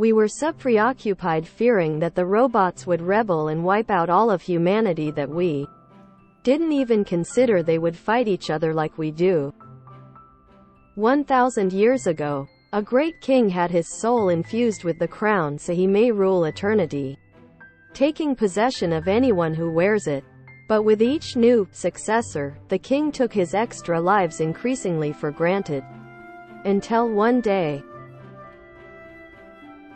We were so preoccupied fearing that the robots would rebel and wipe out all of humanity that we didn't even consider they would fight each other like we do. 1,000 years ago, a great king had his soul infused with the crown so he may rule eternity, taking possession of anyone who wears it. But with each new successor, the king took his extra lives increasingly for granted. Until one day,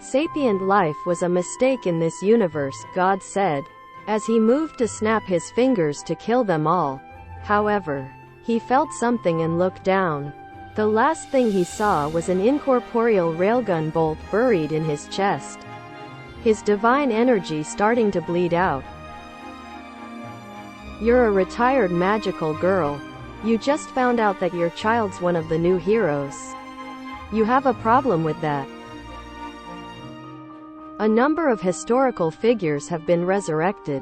sapient life was a mistake in this universe, God said, as he moved to snap his fingers to kill them all. However, he felt something and looked down. The last thing he saw was an incorporeal railgun bolt buried in his chest, his divine energy starting to bleed out. You're a retired magical girl. You just found out that your child's one of the new heroes. You have a problem with that. A number of historical figures have been resurrected.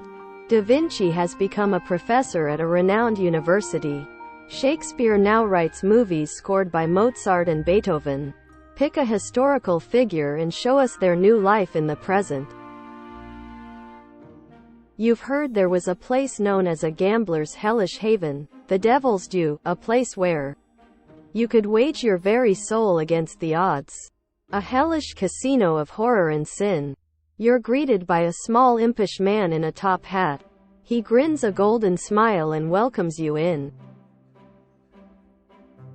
Da Vinci has become a professor at a renowned university. Shakespeare now writes movies scored by Mozart and Beethoven. Pick a historical figure and show us their new life in the present. You've heard there was a place known as a gambler's hellish haven, the Devil's Due, a place where you could wage your very soul against the odds. A hellish casino of horror and sin. You're greeted by a small impish man in a top hat. He grins a golden smile and welcomes you in.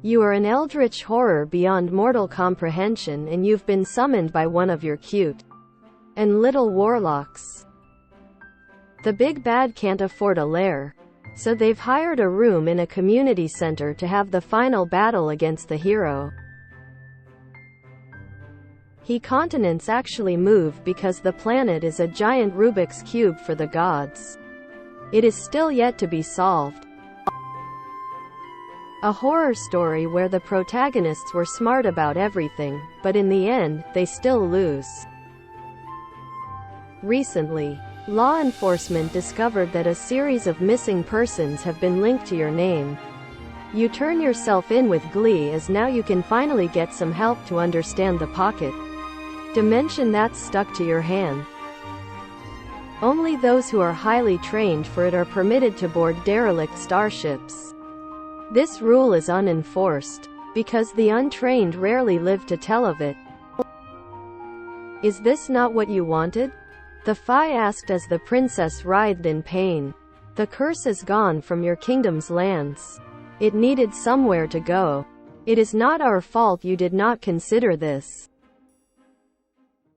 You are an eldritch horror beyond mortal comprehension, and you've been summoned by one of your cute and little warlocks. The big bad can't afford a lair, so they've hired a room in a community center to have the final battle against the hero. Continents actually move because the planet is a giant Rubik's Cube for the gods. It is still yet to be solved. A horror story where the protagonists were smart about everything, but in the end, they still lose. Recently, law enforcement discovered that a series of missing persons have been linked to your name. You turn yourself in with glee as now you can finally get some help to understand the pocket dimension that's stuck to your hand. Only those who are highly trained for it are permitted to board derelict starships. This rule is unenforced, because the untrained rarely live to tell of it. Is this not what you wanted? The Fae asked as the princess writhed in pain. The curse is gone from your kingdom's lands. It needed somewhere to go. It is not our fault you did not consider this.